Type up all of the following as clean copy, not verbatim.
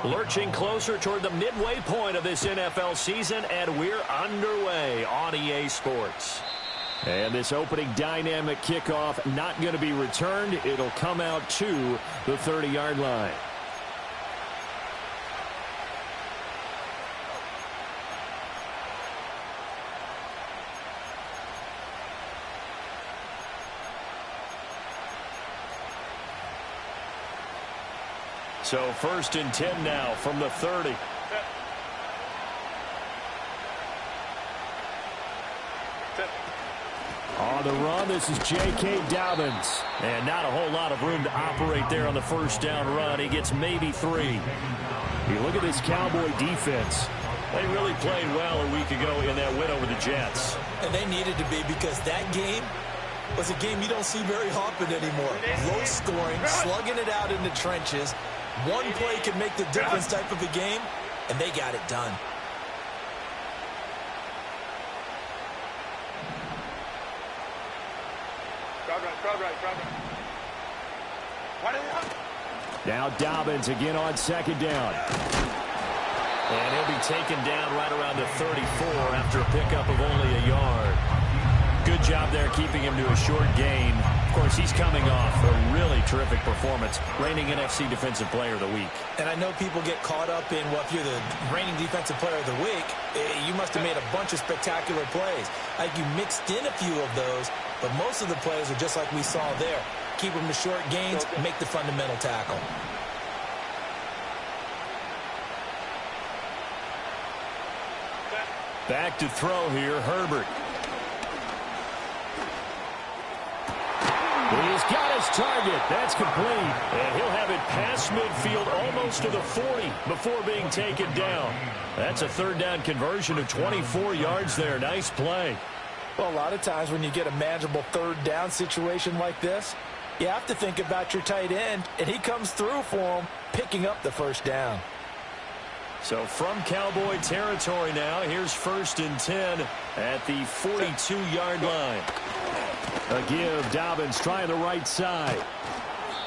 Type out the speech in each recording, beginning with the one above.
Lurching closer toward the midway point of this NFL season, and we're underway on EA Sports. And this opening dynamic kickoff not going to be returned. It'll come out to the 30-yard line. So 1st and 10 now from the 30. On the run, this is J.K. Dobbins. And not a whole lot of room to operate there on the first down run. He gets maybe 3. You look at this Cowboy defense. They really played well a week ago in that win over the Jets. And they needed to be, because that game was a game you don't see very often anymore. Low scoring, slugging it out in the trenches. One play can make the difference type of a game, and they got it done. Now Dobbins again on 2nd down. And he'll be taken down right around the 34 after a pickup of only a yard. Good job there keeping him to a short gain. Of course, he's coming off a really terrific performance, reigning NFC Defensive Player of the Week. And I know people get caught up in, well, if you're the reigning Defensive Player of the Week, you must have made a bunch of spectacular plays. Like, you mixed in a few of those, but most of the plays are just like we saw there. Keep them to short gains, make the fundamental tackle. Back to throw here, Herbert. He's got his target. That's complete. And he'll have it past midfield almost to the 40 before being taken down. That's a 3rd down conversion of 24 yards there. Nice play. Well, a lot of times when you get a manageable 3rd down situation like this, you have to think about your tight end, and he comes through for him, picking up the 1st down. So from Cowboy territory now, here's 1st and 10 at the 42-yard line. A give, Dobbins trying the right side.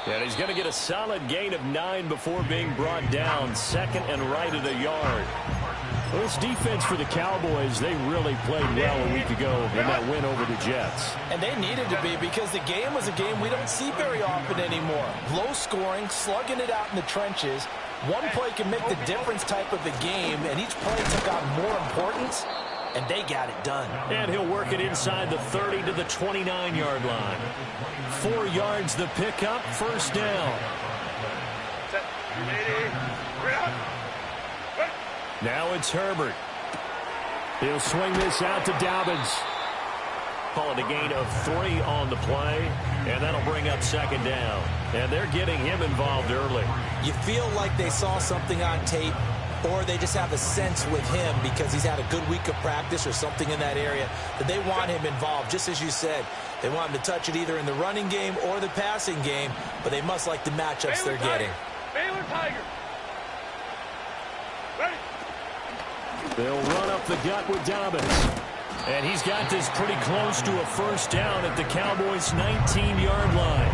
And he's going to get a solid gain of 9 before being brought down. 2nd and right at a yard. Well, this defense for the Cowboys, they really played well a week ago in that win over the Jets. And they needed to be, because the game was a game we don't see very often anymore. Low scoring, slugging it out in the trenches. One play can make the difference type of a game, and each play took on more importance, and they got it done. And he'll work it inside the 30 to the 29-yard line. 4 yards the pickup, 1st down. Now it's Herbert. He'll swing this out to Dobbins. Call it a gain of 3 on the play, and that'll bring up 2nd down. And they're getting him involved early. You feel like they saw something on tape, or they just have a sense with him because he's had a good week of practice or something in that area that they want him involved. Just as you said, they want him to touch it either in the running game or the passing game, but they must like the matchups they're getting. Baylor Tiger. Ready. They'll run up the gut with Dobbins. And he's got this pretty close to a 1st down at the Cowboys' 19-yard line.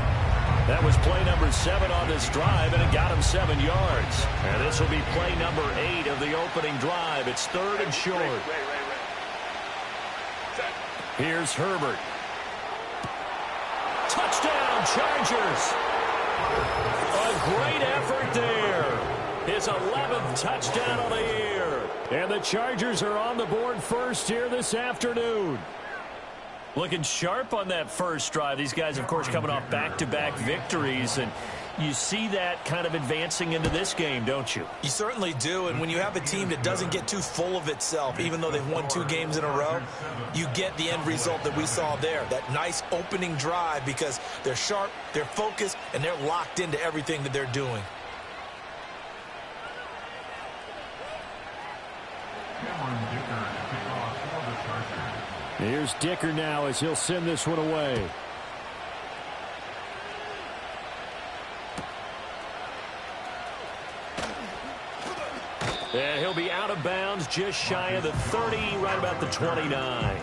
That was play number 7 on this drive, and it got him 7 yards. And this will be play number 8 of the opening drive. It's 3rd and short. Here's Herbert. Touchdown, Chargers. A great effort there. His 11th touchdown on the year. And the Chargers are on the board first here this afternoon. Looking sharp on that first drive. These guys, of course, coming off back-to-back victories, and you see that kind of advancing into this game, don't you? You certainly do, and when you have a team that doesn't get too full of itself, even though they've won 2 games in a row, you get the end result that we saw there, that nice opening drive, because they're sharp, they're focused, and they're locked into everything that they're doing. Here's Dicker now as he'll send this one away. And he'll be out of bounds just shy of the 30, right about the 29.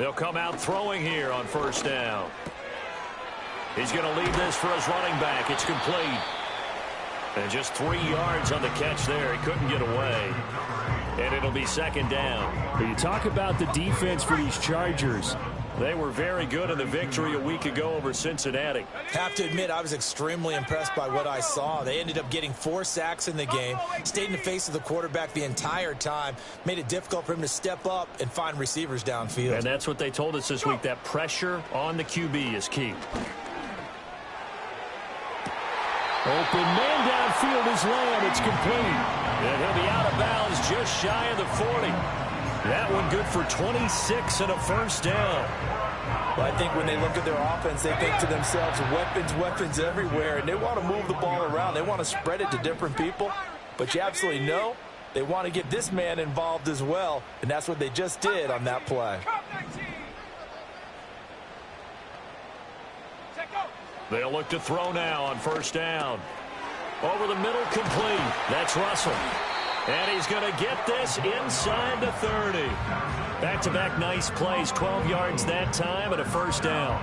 They'll come out throwing here on first down. He's going to leave this for his running back. It's complete. And just 3 yards on the catch there. He couldn't get away. And it'll be second down. But you talk about the defense for these Chargers. They were very good in the victory a week ago over Cincinnati. Have to admit, I was extremely impressed by what I saw. They ended up getting 4 sacks in the game, stayed in the face of the quarterback the entire time, made it difficult for him to step up and find receivers downfield. And that's what they told us this week, that pressure on the QB is key. Open man downfield is Lamb. It's complete. And he'll be out of bounds just shy of the 40. That one good for 26 and a first down. Well, I think when they look at their offense, they think to themselves, weapons everywhere, and they want to move the ball around. They want to spread it to different people. But you absolutely know they want to get this man involved as well, and that's what they just did on that play. They'll look to throw now on first down. Over the middle, complete. That's Russell. And he's going to get this inside the 30. Back-to-back nice plays, 12 yards that time and a first down.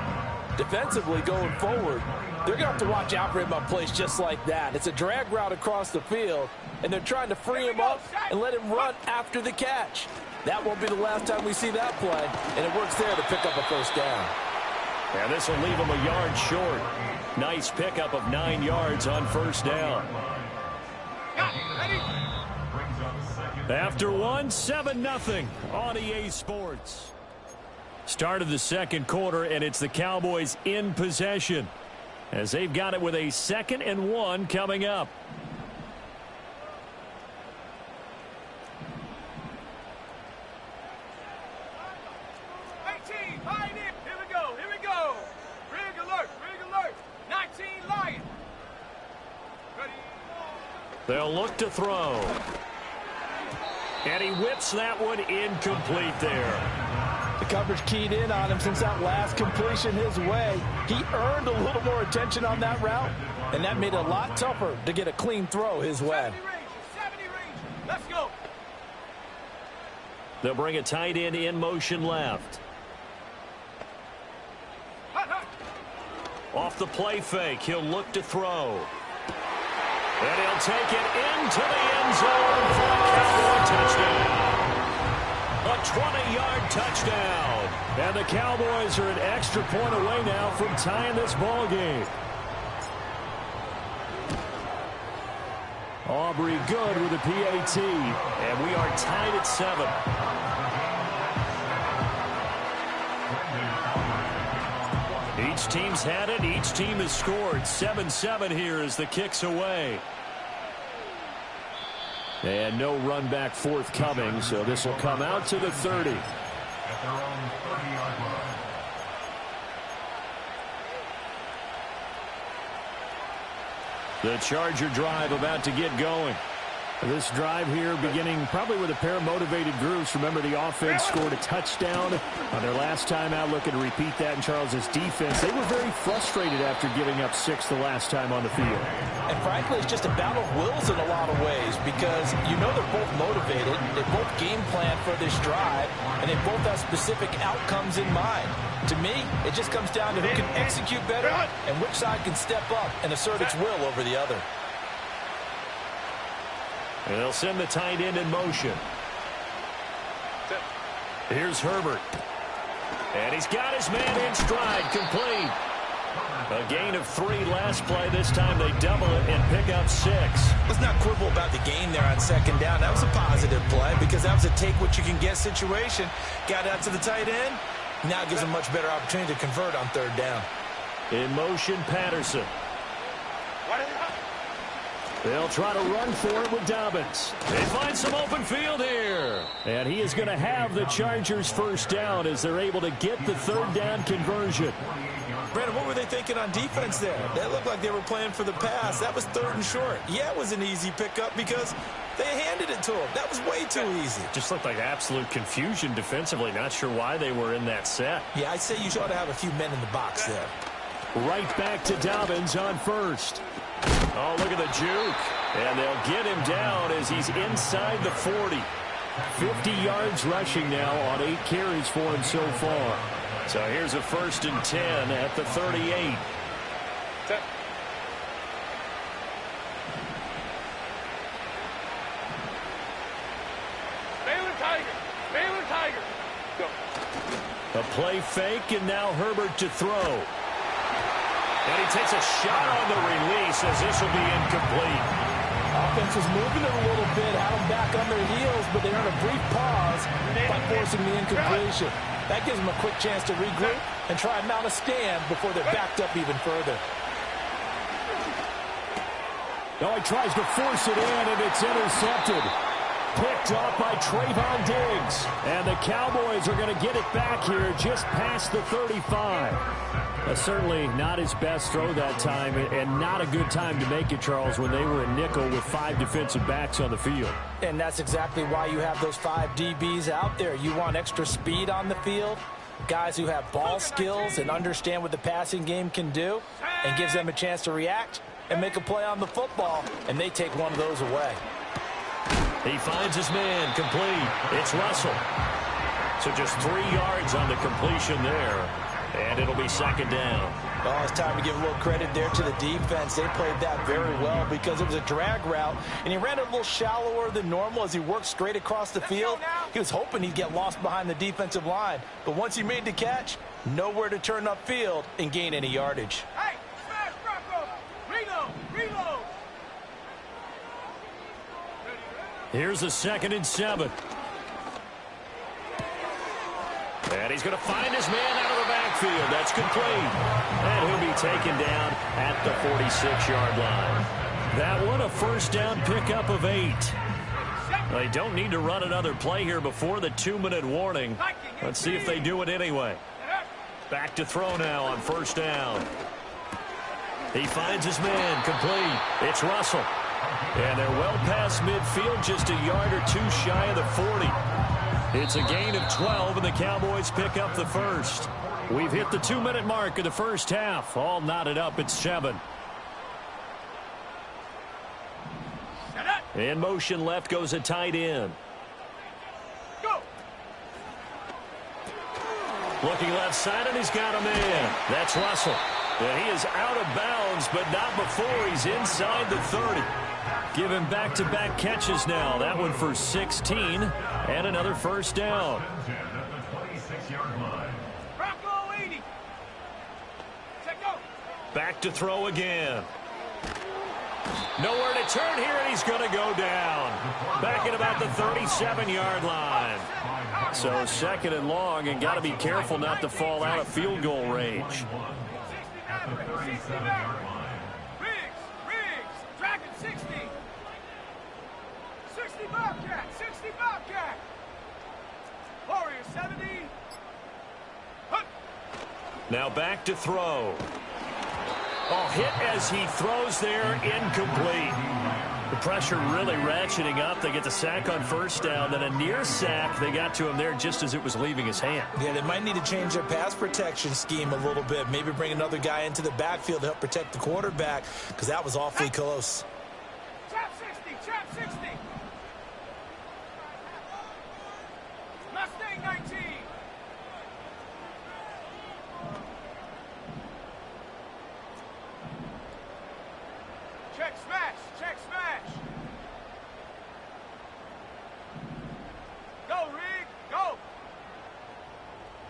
Defensively going forward, they're going to have to watch out for him on plays just like that. It's a drag route across the field, and they're trying to free him up and let him run after the catch. That won't be the last time we see that play, and it works there to pick up a first down. And this will leave him a yard short. Nice pickup of 9 yards on first down. After one, 7-0 on EA Sports. Start of the second quarter, and it's the Cowboys in possession as they've got it with a 2nd and 1 coming up. They'll look to throw. And he whips that one incomplete there. The coverage keyed in on him since that last completion his way. He earned a little more attention on that route, and that made it a lot tougher to get a clean throw his way. 70 range. Let's go. They'll bring a tight end in motion left. Off the play fake, he'll look to throw. And he'll take it into the end zone for a Cowboy touchdown. A 20-yard touchdown. And the Cowboys are an extra point away now from tying this ball game. Aubrey good with the PAT. And we are tied at 7. Each team's had it. Each team has scored. 7-7 here as the kick's away. And no run back forthcoming, so this will come out to the 30. At their own 30-yard line. The Charger drive about to get going. This drive here beginning probably with a pair of motivated groups. Remember, the offense scored a touchdown on their last time out. Looking to repeat that in Charles's defense. They were very frustrated after giving up 6 the last time on the field. And frankly, it's just a battle of wills in a lot of ways because you know they're both motivated. They both game plan for this drive, and they both have specific outcomes in mind. To me, it just comes down to who can execute better and which side can step up and assert its will over the other. And they'll send the tight end in motion. Here's Herbert. And he's got his man in stride, complete. A gain of 3 last play. This time they double it and pick up 6. Let's not quibble about the gain there on second down. That was a positive play because that was a take-what-you-can-get situation. Got out to the tight end. Now gives them a much better opportunity to convert on third down. In motion, Patterson. They'll try to run for it with Dobbins. They find some open field here. And he is going to have the Chargers first down as they're able to get the third down conversion. Brandon, what were they thinking on defense there? That looked like they were playing for the pass. That was 3rd and short. Yeah, it was an easy pickup because they handed it to him. That was way too easy. Just looked like absolute confusion defensively. Not sure why they were in that set. Yeah, I'd say you ought to have a few men in the box there. Right back to Dobbins on first. Oh, look at the juke. And they'll get him down as he's inside the 40. 50 yards rushing now on 8 carries for him so far. So here's a 1st and 10 at the 38. Set. Baylor Tiger. Baylor Tiger. Go. A play fake, and now Herbert to throw. And he takes a shot on the release as this will be incomplete. Offense was moving it a little bit, had them back on their heels, but they earned a brief pause by forcing the incompletion. That gives them a quick chance to regroup and try and mount a stand before they're backed up even further. Now he tries to force it in, and it's intercepted. Picked off by Trayvon Diggs. And the Cowboys are going to get it back here just past the 35. Certainly not his best throw that time, and not a good time to make it, Charles, when they were in nickel with 5 defensive backs on the field. And that's exactly why you have those 5 DBs out there. You want extra speed on the field, guys who have ball skills and understand what the passing game can do, and gives them a chance to react and make a play on the football, and they take one of those away. He finds his man, complete. It's Russell. So just 3 yards on the completion there, and it'll be 2nd down. Oh, it's time to give a little credit there to the defense. They played that very well because it was a drag route, and he ran it a little shallower than normal as he worked straight across the field. He was hoping he'd get lost behind the defensive line, but once he made the catch, nowhere to turn upfield and gain any yardage. Hey, smash Bronco. Reload. Reload. Here's a 2nd and 7. And he's going to find his man out of the backfield. That's complete. And he'll be taken down at the 46-yard line. That one, a 1st down pickup of 8. They don't need to run another play here before the 2-minute warning. Let's see if they do it anyway. Back to throw now on 1st down. He finds his man, complete. It's Russell. And they're well past midfield, just a yard or 2 shy of the 40. It's a gain of 12, and the Cowboys pick up the 1st. We've hit the 2-minute mark of the 1st half. All knotted up at 7. In motion left goes a tight end. Go. Looking left side, and he's got a man. That's Russell. And he is out of bounds, but not before he's inside the 30. Give him back-to-back catches now. That one for 16, and another 1st down. Bronco 80. Set go. Back to throw again. Nowhere to turn here, and he's going to go down. Back at about the 37-yard line. So 2nd and long, and got to be careful not to fall out of field goal range. 60 Maverick. Riggs. Dragon 60. 60 Bobcat. 60 Bobcat. Warrior 70. Hup. Now back to throw. Oh, hit as he throws there, incomplete. The pressure really ratcheting up. They get the sack on 1st down, then a near sack. They got to him there just as it was leaving his hand. Yeah, they might need to change their pass protection scheme a little bit. Maybe bring another guy into the backfield to help protect the quarterback, because that was awfully close. Chap 60. Chap 60. Mustang 19. Check smash. Check smash. Go, Rig. Go.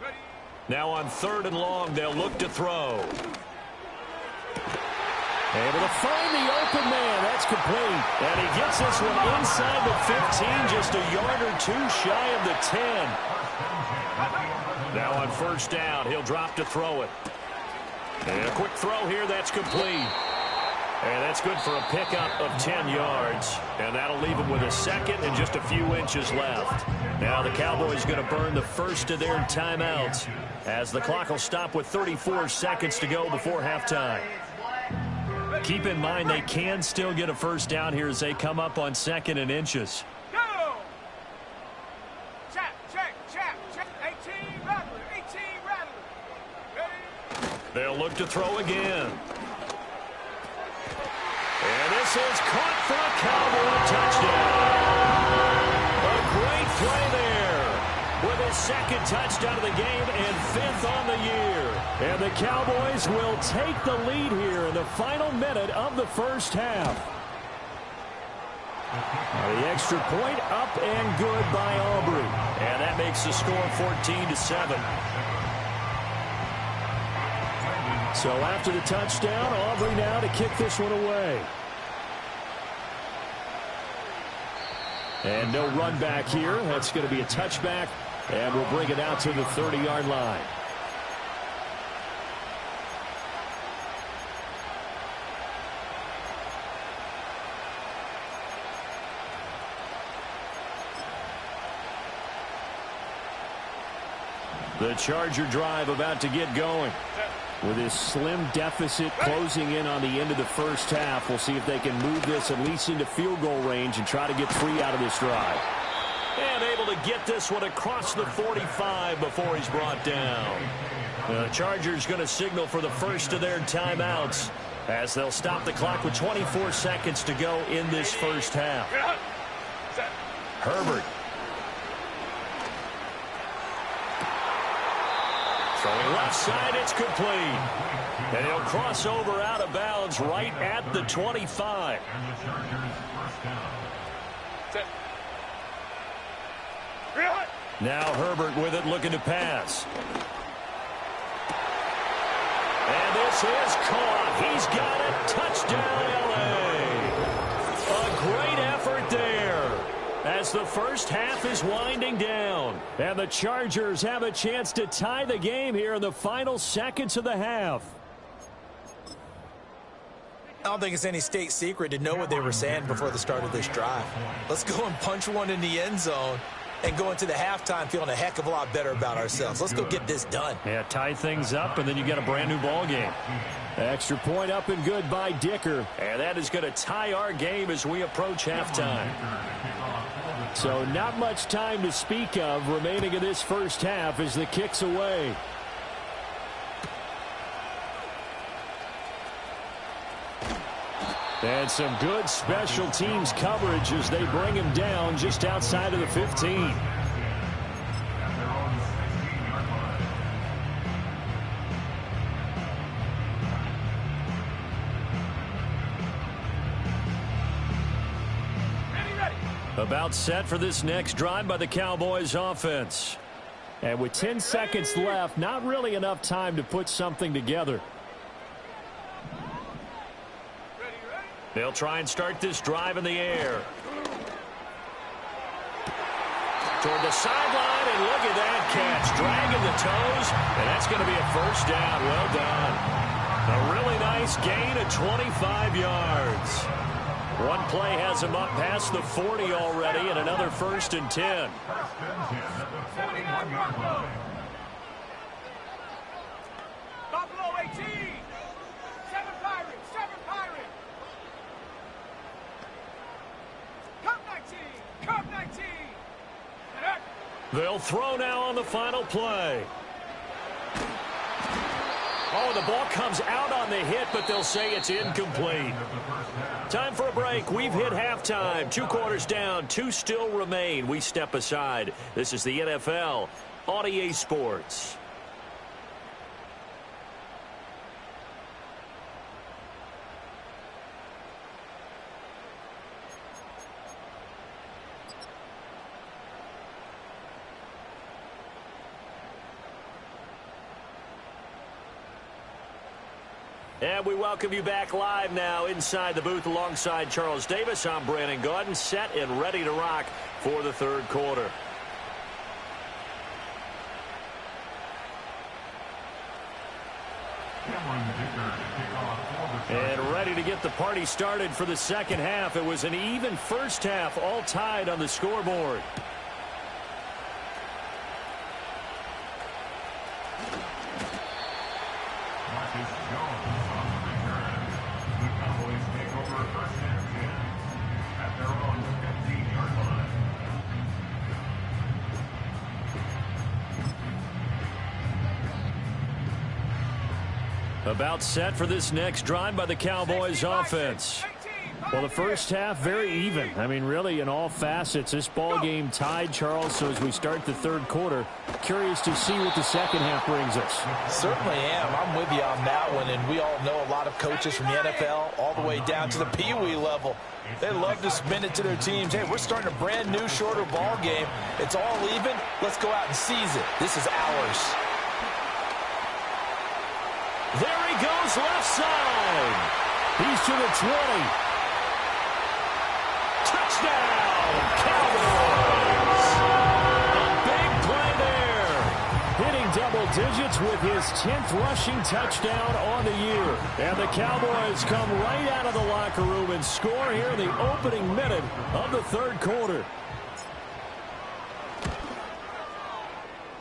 Ready. Now on 3rd and long, they'll look to throw. Able to find the open man. That's complete. And he gets this one inside the 15, just a yard or 2 shy of the 10. Now on 1st down, he'll drop to throw it. And a quick throw here, that's complete. And that's good for a pickup of 10 yards. And that'll leave him with a 2nd and just a few inches left. Now the Cowboys going to burn the 1st of their timeouts, as the clock will stop with 34 seconds to go before halftime. Keep in mind they can still get a 1st down here as they come up on 2nd and inches. Go. Chap. Check. 18 Rattler. 18 Rattler. Ready. They'll look to throw again. And this is caught for a Cowboy touchdown. A great play there with his second touchdown of the game and 5th on the year. And the Cowboys will take the lead here in the final minute of the first half. The extra point up and good by Aubrey. And that makes the score 14-7. So after the touchdown, Aubrey now to kick this one away. And no run back here. That's going to be a touchback. And we'll bring it out to the 30-yard line. The Charger drive about to get going. With this slim deficit closing in on the end of the first half, we'll see if they can move this at least into field goal range and try to get 3 out of this drive. And able to get this one across the 45 before he's brought down. The Chargers going to signal for the first of their timeouts as they'll stop the clock with 24 seconds to go in this first half. Herbert. Throwing left side, it's complete. And he'll cross over out of bounds right at the 25. Now Herbert with it, looking to pass. And this is caught. He's got it. Touchdown, L.A. A great effort there as the first half is winding down. And the Chargers have a chance to tie the game here in the final seconds of the half. I don't think it's any state secret to know what they were saying before the start of this drive. Let's go and punch one in the end zone and go into the halftime feeling a heck of a lot better about ourselves. Let's go get this done. Yeah, tie things up, and then you get a brand new ball game. Extra point up and good by Dicker. And that is going to tie our game as we approach halftime. So not much time to speak of remaining in this first half as the kick's away. And some good special teams coverage as they bring him down just outside of the 15. About set for this next drive by the Cowboys offense. And with 10 seconds left, not really enough time to put something together. They'll try and start this drive in the air. Toward the sideline, and look at that catch. Dragging the toes, and that's going to be a first down. Well done. A really nice gain of 25 yards. One play has him up past the 40 already, and another 1st and 10. Buffalo 18. 7 Pirates. 7 Pirates. Cup 19. Cup 19. They'll throw now on the final play. Oh, the ball comes out on the hit, but they'll say it's incomplete. Time for a break. We've hit halftime. 2 quarters down. 2 still remain. We step aside. This is the NFL on EA Sports. And we welcome you back live now inside the booth alongside Charles Davis. I'm Brandon Gaudin, set and ready to rock for the 3rd quarter. And ready to get the party started for the second half. It was an even first half, all tied on the scoreboard. About set for this next drive by the Cowboys offense. Well, the first half, very even. I mean, really, in all facets, this ball game tied, Charles. So as we start the third quarter, curious to see what the second half brings us. Certainly am. I'm with you on that one. And we all know a lot of coaches from the NFL all the way down to the Pee Wee level. They love to spin it to their teams. Hey, we're starting a brand new, shorter ball game. It's all even. Let's go out and seize it. This is ours. There he goes, left side. He's to the 20. Touchdown, Cowboys! A big play there. Hitting double digits with his 10th rushing touchdown on the year. And the Cowboys come right out of the locker room and score here in the opening minute of the third quarter.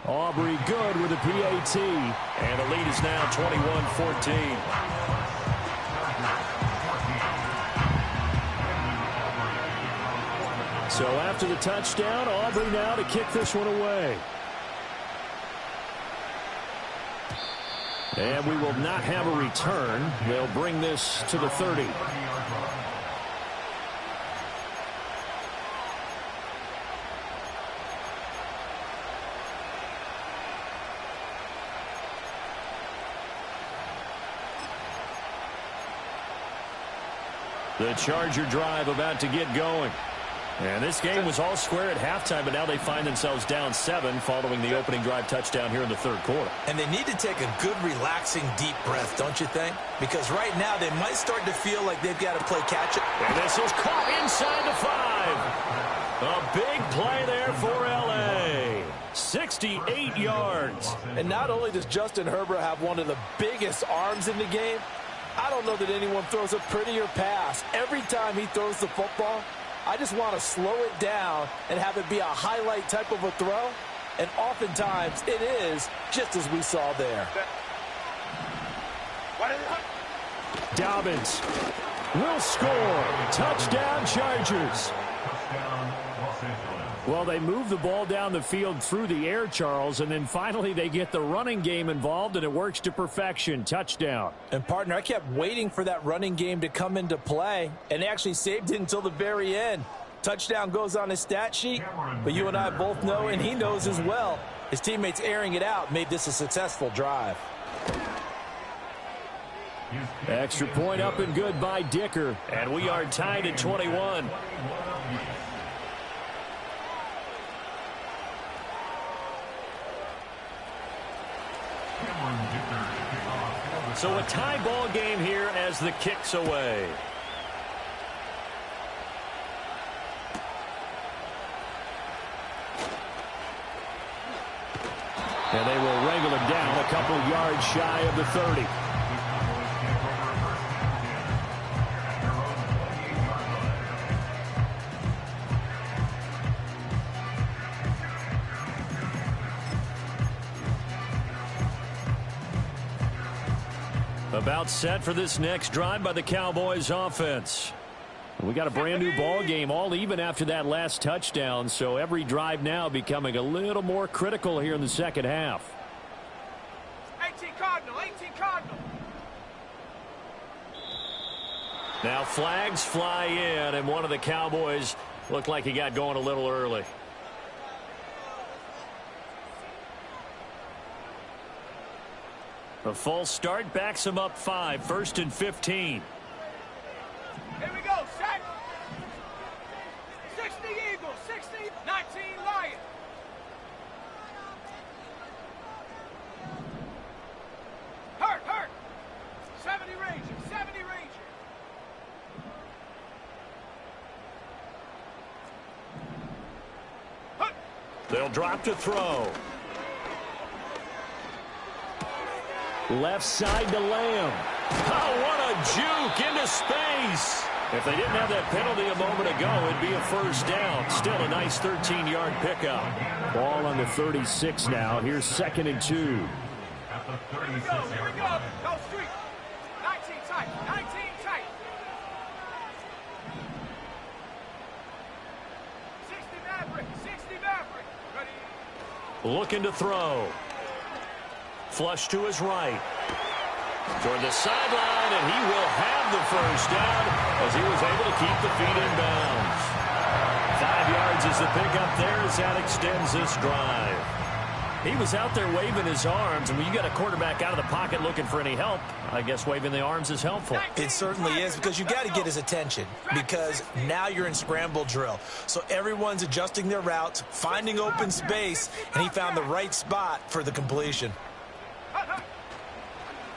Aubrey good with the PAT. And the lead is now 21-14. So after the touchdown, Aubrey now to kick this one away. And we will not have a return. They'll bring this to the 30. The Charger drive about to get going. And this game was all square at halftime, but now they find themselves down 7 following the opening drive touchdown here in the third quarter. And they need to take a good, relaxing, deep breath, don't you think? Because right now they might start to feel like they've got to play catch-up. And this is caught inside the 5. A big play there for L.A. 68 yards. And not only does Justin Herbert have one of the biggest arms in the game, I don't know that anyone throws a prettier pass. Every time he throws the football, I just want to slow it down and have it be a highlight type of a throw. And oftentimes it is, just as we saw there. Dobbins will score. Touchdown, Chargers. Well, they move the ball down the field through the air, Charles, and then finally they get the running game involved, and it works to perfection. Touchdown. And, partner, I kept waiting for that running game to come into play, and they actually saved it until the very end. Touchdown goes on his stat sheet, but you and I both know, and he knows as well, his teammates airing it out made this a successful drive. Extra point up and good by Dicker. And we are tied at 21. So a tie ball game here as the kick's away. And they will wrangle him down a couple yards shy of the 30. About set for this next drive by the Cowboys offense. We got a brand new ball game, all even after that last touchdown, so every drive now becoming a little more critical here in the second half. 18 Cardinal, 18 Cardinal. Now flags fly in, and one of the Cowboys looked like he got going a little early. A false start backs him up 5, 1st and 15. Here we go, set. 60 Eagles, 60, 19 Lions. Hurt. 70 Rangers, 70 Rangers. Hurt. They'll drop to throw. Left side to Lamb. Oh, what a juke into space. If they didn't have that penalty a moment ago, it'd be a first down. Still a nice 13-yard pickup. Ball on the 36 now. Here's 2nd and 2. Here we go. Go street. 19 tight, 19 tight. 60 Maverick. Ready? Looking to throw. Flush to his right. Toward the sideline, and he will have the first down as he was able to keep the feet in bounds. 5 yards is the pickup there as that extends this drive. He was out there waving his arms, and when you got a quarterback out of the pocket looking for any help, I guess waving the arms is helpful. It certainly is, because you got to get his attention, because now you're in scramble drill. So everyone's adjusting their routes, finding open space, and he found the right spot for the completion.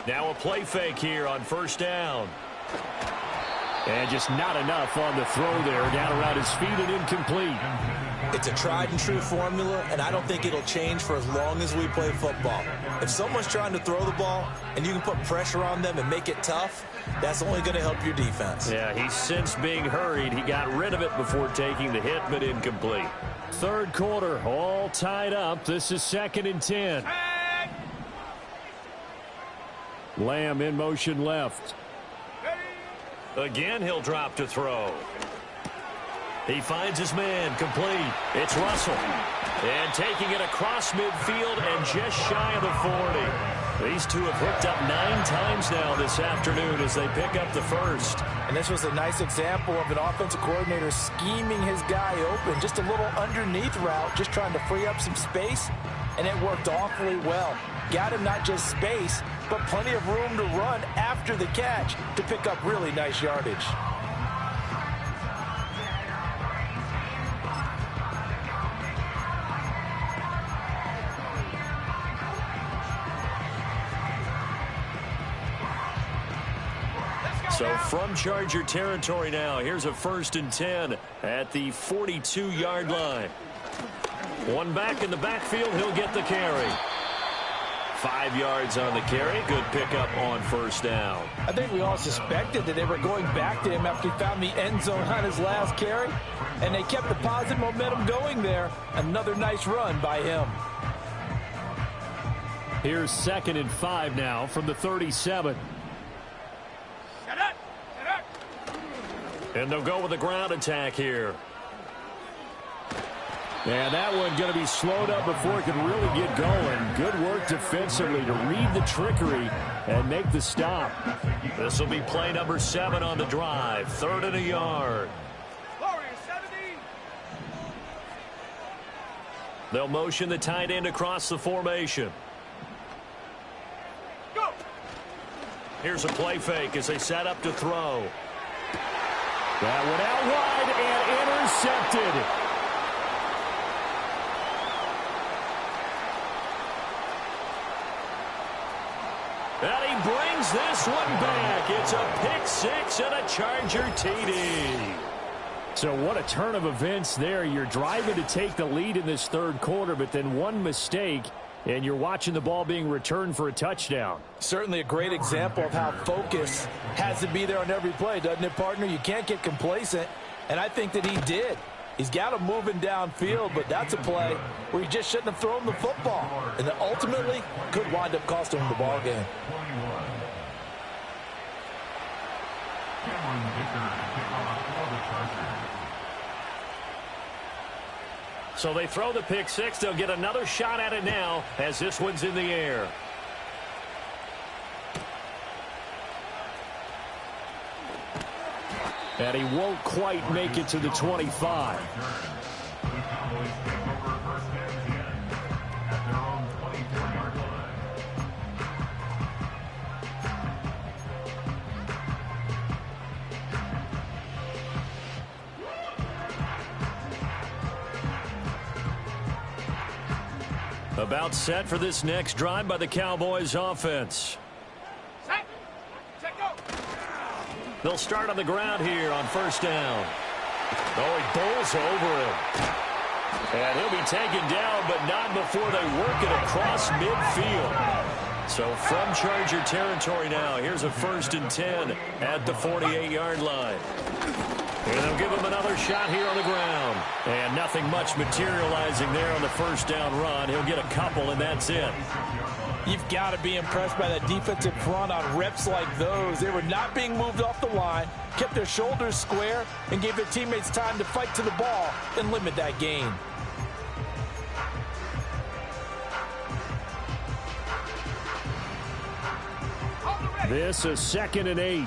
Now a play fake here on first down. And just not enough on the throw there. Down around his feet and incomplete. It's a tried-and-true formula, and I don't think it'll change for as long as we play football. If someone's trying to throw the ball and you can put pressure on them and make it tough, that's only going to help your defense. Yeah, he's since being hurried. He got rid of it before taking the hit, but incomplete. Third quarter, all tied up. This is 2nd and 10. Lamb in motion left. Again, he'll drop to throw. He finds his man, complete. It's Russell. And taking it across midfield and just shy of the 40. These two have hooked up 9 times now this afternoon as they pick up the first. And this was a nice example of an offensive coordinator scheming his guy open. Just a little underneath route, just trying to free up some space, and it worked awfully well. Got him not just space, but plenty of room to run after the catch to pick up really nice yardage. So from Charger territory now, here's a 1st and 10 at the 42-yard line. One back in the backfield, he'll get the carry. 5 yards on the carry. Good pickup on first down. I think we all suspected that they were going back to him after he found the end zone on his last carry, and they kept the positive momentum going there. Another nice run by him. Here's 2nd and 5 now from the 37. And they'll go with a ground attack here. And that one going to be slowed up before it can really get going. Good work defensively to read the trickery and make the stop. This will be play number 7 on the drive. 3rd and a yard. They'll motion the tight end across the formation. Go. Here's a play fake as they set up to throw. That went out wide and intercepted. And he brings this one back. It's a pick 6 and a Charger TD. So what a turn of events there. You're driving to take the lead in this 3rd quarter, but then one mistake, and you're watching the ball being returned for a touchdown. Certainly a great example of how focus has to be there on every play, doesn't it, partner? You can't get complacent, and I think that he did. He's got him moving downfield, but that's a play where he just shouldn't have thrown the football, and that ultimately could wind up costing him the ball game. So they throw the pick 6. They'll get another shot at it now as this one's in the air. And he won't quite make it to the 25. About set for this next drive by the Cowboys offense. Set. Set, go. They'll start on the ground here on first down. Oh, he bowls over him. And he'll be taken down, but not before they work it across midfield. So from Charger territory now, here's a 1st and 10 at the 48-yard line. And they'll give him another shot here on the ground. And nothing much materializing there on the first down run. He'll get a couple, and that's it. You've got to be impressed by that defensive front on reps like those. They were not being moved off the line, kept their shoulders square, and gave their teammates time to fight to the ball and limit that gain. This is 2nd and 8.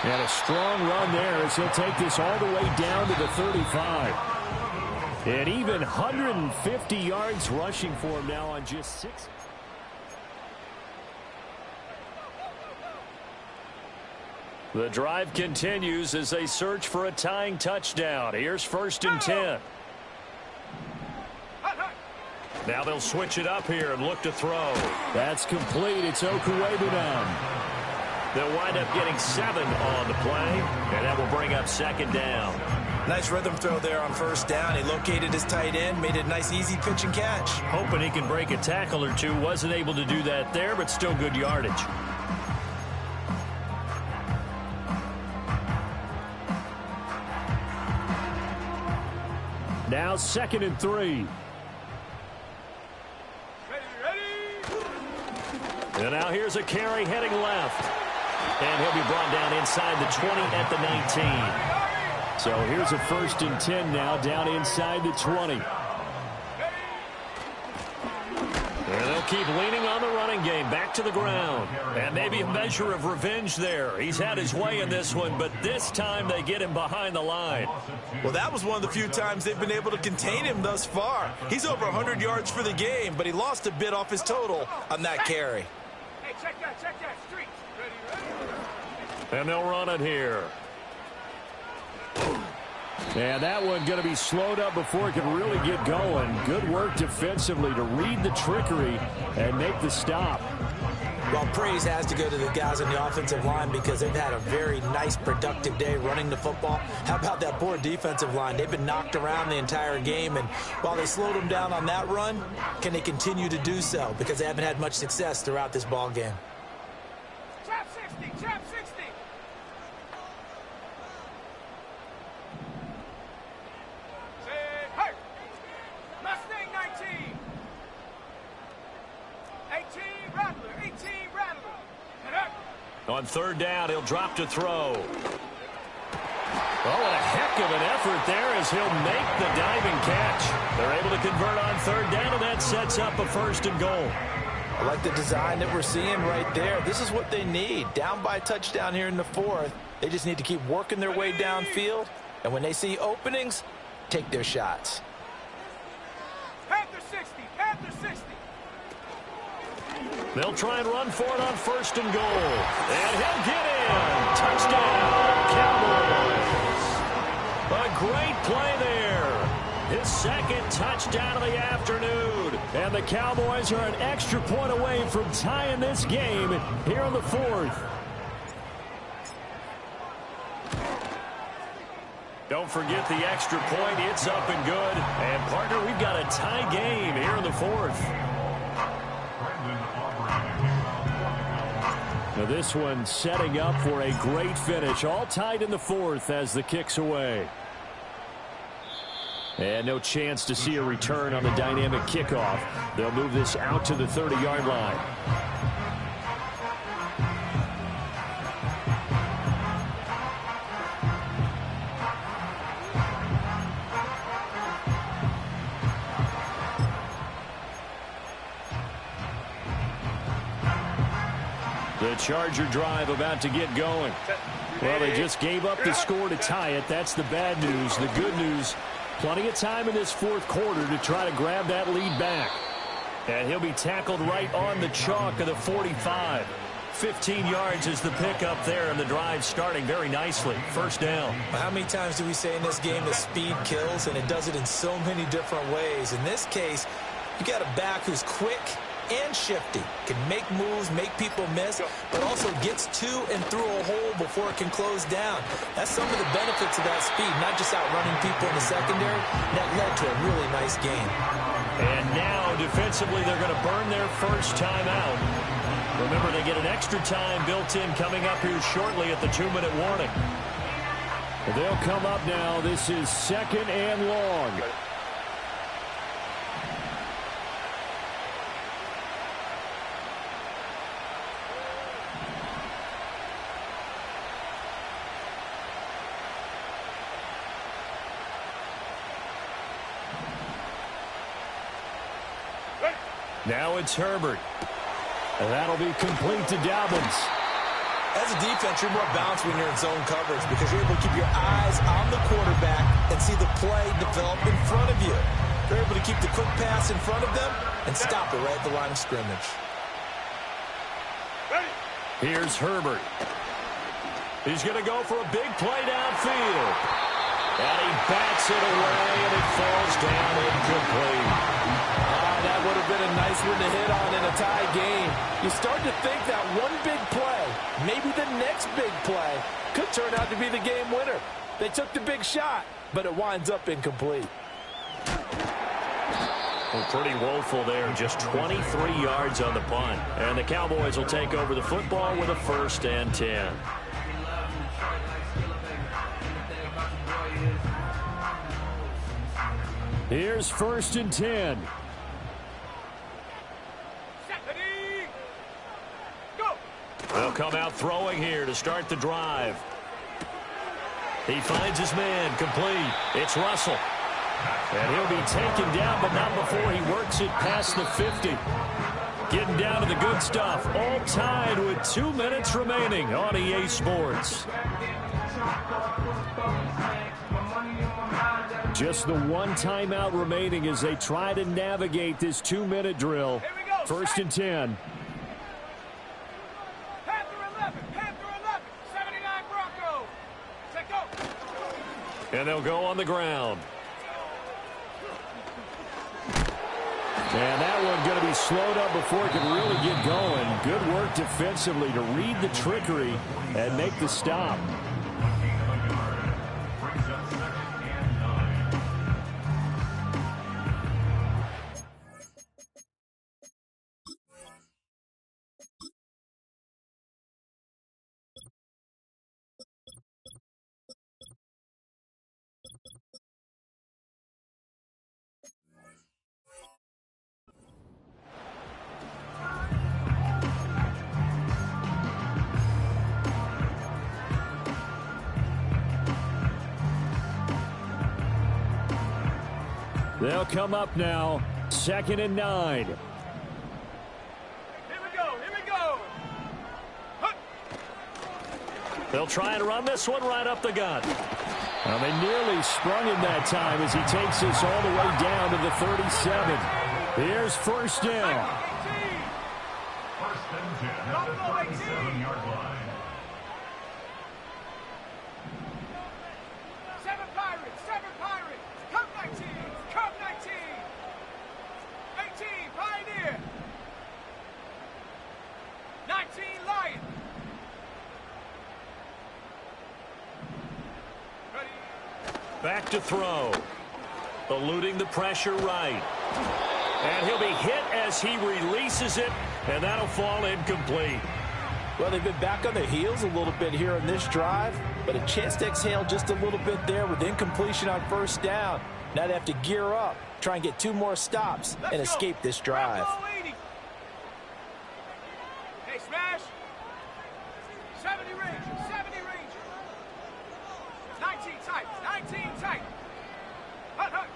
And a strong run there as he'll take this all the way down to the 35. And even 150 yards rushing for him now on just 6. The drive continues as they search for a tying touchdown. Here's 1st and 10. Now they'll switch it up here and look to throw. That's complete. It's Okuebunan. They'll wind up getting 7 on the play, and that will bring up 2nd down. Nice rhythm throw there on 1st down. He located his tight end, made it a nice easy pitch and catch. Hoping he can break a tackle or two. Wasn't able to do that there, but still good yardage. Now 2nd and 3. And now here's a carry heading left. And he'll be brought down inside the 20 at the 19. So here's a 1st and 10 now down inside the 20. And they'll keep leaning on the running game back to the ground. And maybe a measure of revenge there. He's had his way in this one, but this time they get him behind the line. Well, that was one of the few times they've been able to contain him thus far. He's over 100 yards for the game, but he lost a bit off his total on that carry. Hey, check that, streets. Ready? And they'll run it here. And that one going to be slowed up before it can really get going. Good work defensively to read the trickery and make the stop. Well, praise has to go to the guys on the offensive line because they've had a very nice, productive day running the football. How about that poor defensive line? They've been knocked around the entire game, and while they slowed them down on that run, can they continue to do so? Because they haven't had much success throughout this ball game. Chap 60, chap 60. On 3rd down, he'll drop to throw. Oh, what a heck of an effort there as he'll make the diving catch. They're able to convert on 3rd down, and that sets up a 1st and goal. I like the design that we're seeing right there. This is what they need. Down by a touchdown here in the 4th. They just need to keep working their way downfield. And when they see openings, take their shots. Panther 60, Panther 60. They'll try and run for it on 1st and goal. And he'll get in. Touchdown, Cowboys. A great play there. His 2nd touchdown of the afternoon. And the Cowboys are an extra point away from tying this game here in the 4th. Don't forget the extra point. It's up and good. And, partner, we've got a tie game here in the 4th. Now this one setting up for a great finish. All tied in the 4th as the kick's away. And no chance to see a return on the dynamic kickoff. They'll move this out to the 30-yard line. The Charger drive about to get going. Well, they just gave up the score to tie it. That's the bad news. The good news, plenty of time in this 4th quarter to try to grab that lead back. And he'll be tackled right on the chalk of the 45. 15 yards is the pickup there, and the drive starting very nicely. 1st down. How many times do we say in this game that speed kills, and it does it in so many different ways? In this case, you got a back who's quick and shifty, can make moves, make people miss, but also gets to and through a hole before it can close down. That's some of the benefits of that speed, not just outrunning people in the secondary. That led to a really nice game. And now, defensively, they're going to burn their 1st timeout. Remember, they get an extra time built in coming up here shortly at the 2-minute warning. They'll come up now. This is 2nd and long. Now it's Herbert. And that'll be complete to Dobbins. As a defense, you're more balanced when you're in zone coverage because you're able to keep your eyes on the quarterback and see the play develop in front of you. You're able to keep the quick pass in front of them and stop it right at the line of scrimmage. Here's Herbert. He's going to go for a big play downfield. And he bats it away, and it falls down incomplete. That would have been a nice one to hit on in a tie game. You start to think that one big play, maybe the next big play, could turn out to be the game winner. They took the big shot, but it winds up incomplete. Well, pretty woeful there. Just 23 yards on the punt. And the Cowboys will take over the football with a 1st and 10. Here's 1st and 10. They'll come out throwing here to start the drive. He finds his man, complete. It's Russell. And he'll be taken down, but not before he works it past the 50. Getting down to the good stuff. All tied with 2 minutes remaining on EA Sports. Just the one timeout remaining as they try to navigate this 2-minute drill. 1st and 10. And they'll go on the ground. And that one going to be slowed up before it can really get going. Good work defensively to read the trickery and make the stop. They'll come up now, 2nd and 9. Here we go. They'll try and run this one right up the gut. Well, they nearly sprung him that time as he takes this all the way down to the 37. Here's 1st down. 1st and 10 at the 37-yard line. 7 Pirates. Come 19. 18 Pioneer. 19 Lion. Back to throw. Eluding the pressure right. And he'll be hit as he releases it, and that'll fall incomplete. Well, they've been back on their heels a little bit here in this drive, but a chance to exhale just a little bit there with incompletion on 1st down. Now they have to gear up, try and get 2 more stops, and escape this drive. Hey, smash. 70 Ranger. 19 tight. Hut.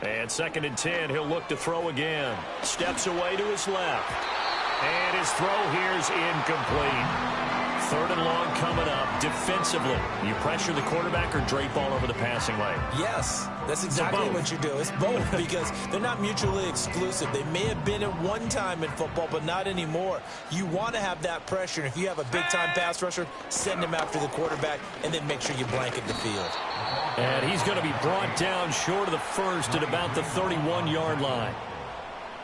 And 2nd and 10, he'll look to throw again. Steps away to his left. And his throw here's incomplete. 3rd and long coming up. Defensively, you pressure the quarterback or drape all over the passing lane? Yes, that's exactly what you do. It's both because they're not mutually exclusive. They may have been at one time in football, but not anymore. You want to have that pressure. And if you have a big-time pass rusher, send him after the quarterback, and then make sure you blanket the field. And he's going to be brought down short of the 1st at about the 31-yard line.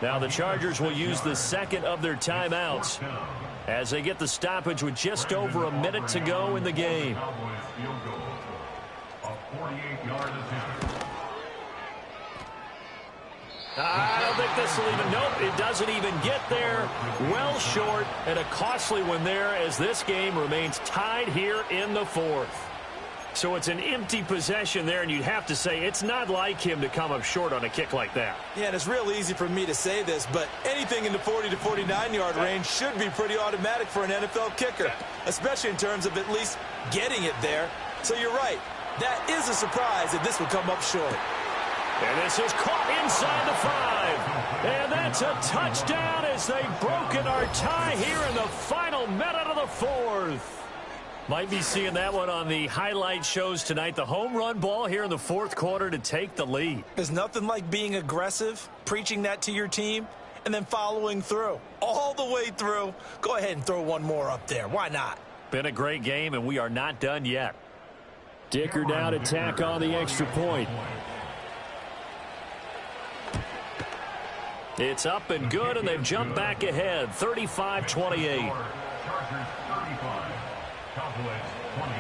Now the Chargers will use the 2nd of their timeouts as they get the stoppage with just over a minute to go in the game. I don't think this will even, nope, it doesn't even get there. Well short, and a costly one there as this game remains tied here in the 4th. So it's an empty possession there, and you'd have to say it's not like him to come up short on a kick like that. Yeah, and it's real easy for me to say this, but anything in the 40 to 49-yard range should be pretty automatic for an NFL kicker, especially in terms of at least getting it there. So you're right. That is a surprise that this would come up short. And this is caught inside the 5. And that's a touchdown as they've broken our tie here in the final minute of the fourth. Might be seeing that one on the highlight shows tonight. The home run ball here in the fourth quarter to take the lead. There's nothing like being aggressive, preaching that to your team, and then following through. All the way through. Go ahead and throw one more up there. Why not? Been a great game, and we are not done yet. Dicker down to tack on the extra point. It's up and good, and they've jumped back ahead, 35-28. Chargers 35. Cowboys 28.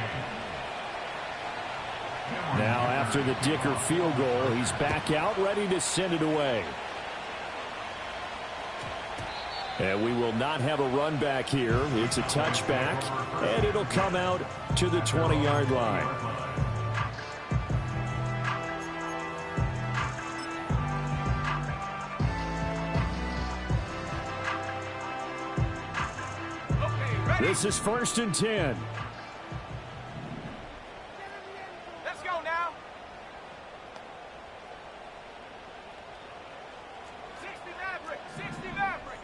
Now after the Dicker field goal, he's back out, ready to send it away. And we will not have a run back here. It's a touchback, and it'll come out to the 20-yard line. This is 1st and 10. Let's go now. 60 Maverick. 60 Maverick.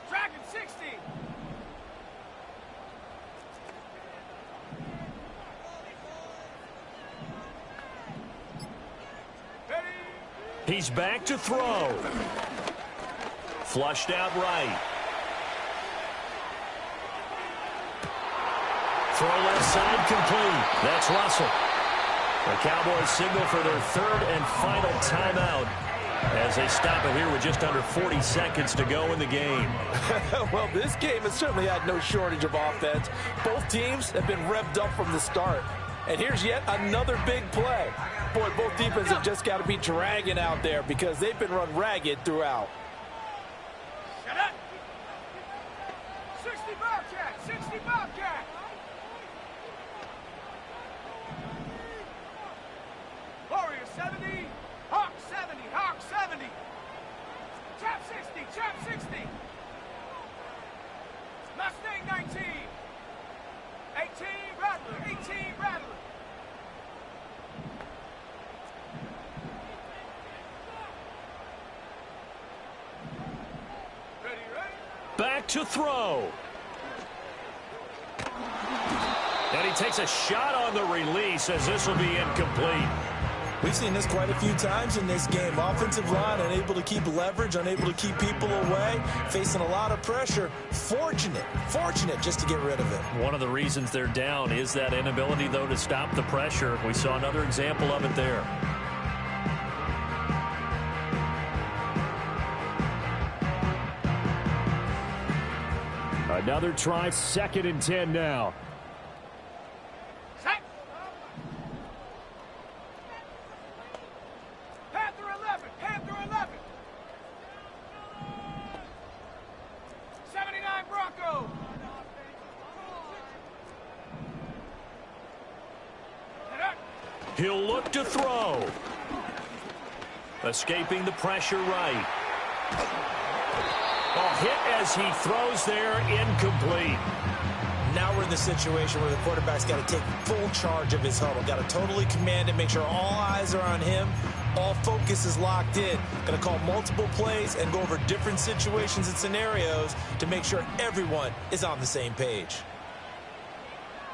Dragon 60. Ready. He's back to throw. Flushed out right. Throw left side complete. That's Russell. The Cowboys signal for their third and final timeout as they stop it here with just under 40 seconds to go in the game. Well, this game has certainly had no shortage of offense. Both teams have been revved up from the start. And here's yet another big play. Boy, both defenses have just got to be dragging out there because they've been run ragged throughout. 60 Bobcat. 60 Bobcat. Warrior 70. Hawk 70. Hawk 70. Chap 60. Chap 60. Mustang 19. 18 Rattler. 18 Rattler. Ready, ready? Back to throw. And he takes a shot on the release as this will be incomplete. We've seen this quite a few times in this game. Offensive line unable to keep leverage, unable to keep people away, facing a lot of pressure. Fortunate just to get rid of it. One of the reasons they're down is that inability, though, to stop the pressure. We saw another example of it there. Another try, 2nd and 10 now. Set. Panther 11. Panther 11. 79 Bronco. He'll look to throw. Escaping the pressure right. A hit as he throws there, incomplete. Now we're in the situation where the quarterback's got to take full charge of his huddle. Got to totally command it, make sure all eyes are on him. All focus is locked in. Going to call multiple plays and go over different situations and scenarios to make sure everyone is on the same page.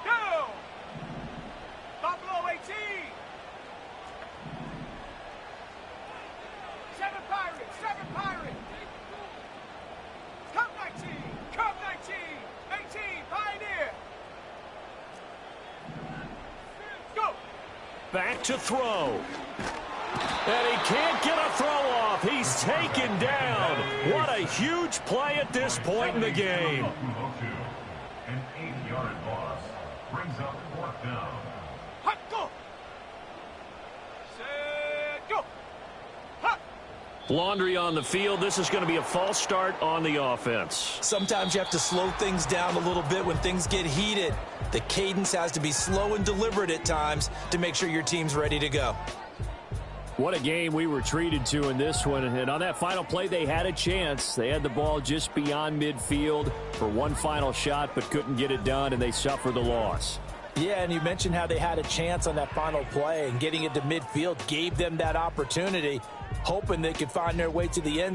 Go. Buffalo 18. 7 Pirates. 7 Pirates. Cup 19. Cup 19. 18. Pioneer. Go. Back to throw. And he can't get a throw off. He's taken down. What a huge play at this point in the game. An 8-yard loss brings up 4th down. Hot go. Set go. Hot. Laundry on the field. This is going to be a false start on the offense. Sometimes you have to slow things down a little bit when things get heated. The cadence has to be slow and deliberate at times to make sure your team's ready to go. What a game we were treated to in this one. And on that final play, they had a chance. They had the ball just beyond midfield for one final shot, but couldn't get it done, and they suffer the loss. Yeah, and you mentioned how they had a chance on that final play, and getting it to midfield gave them that opportunity, hoping they could find their way to the end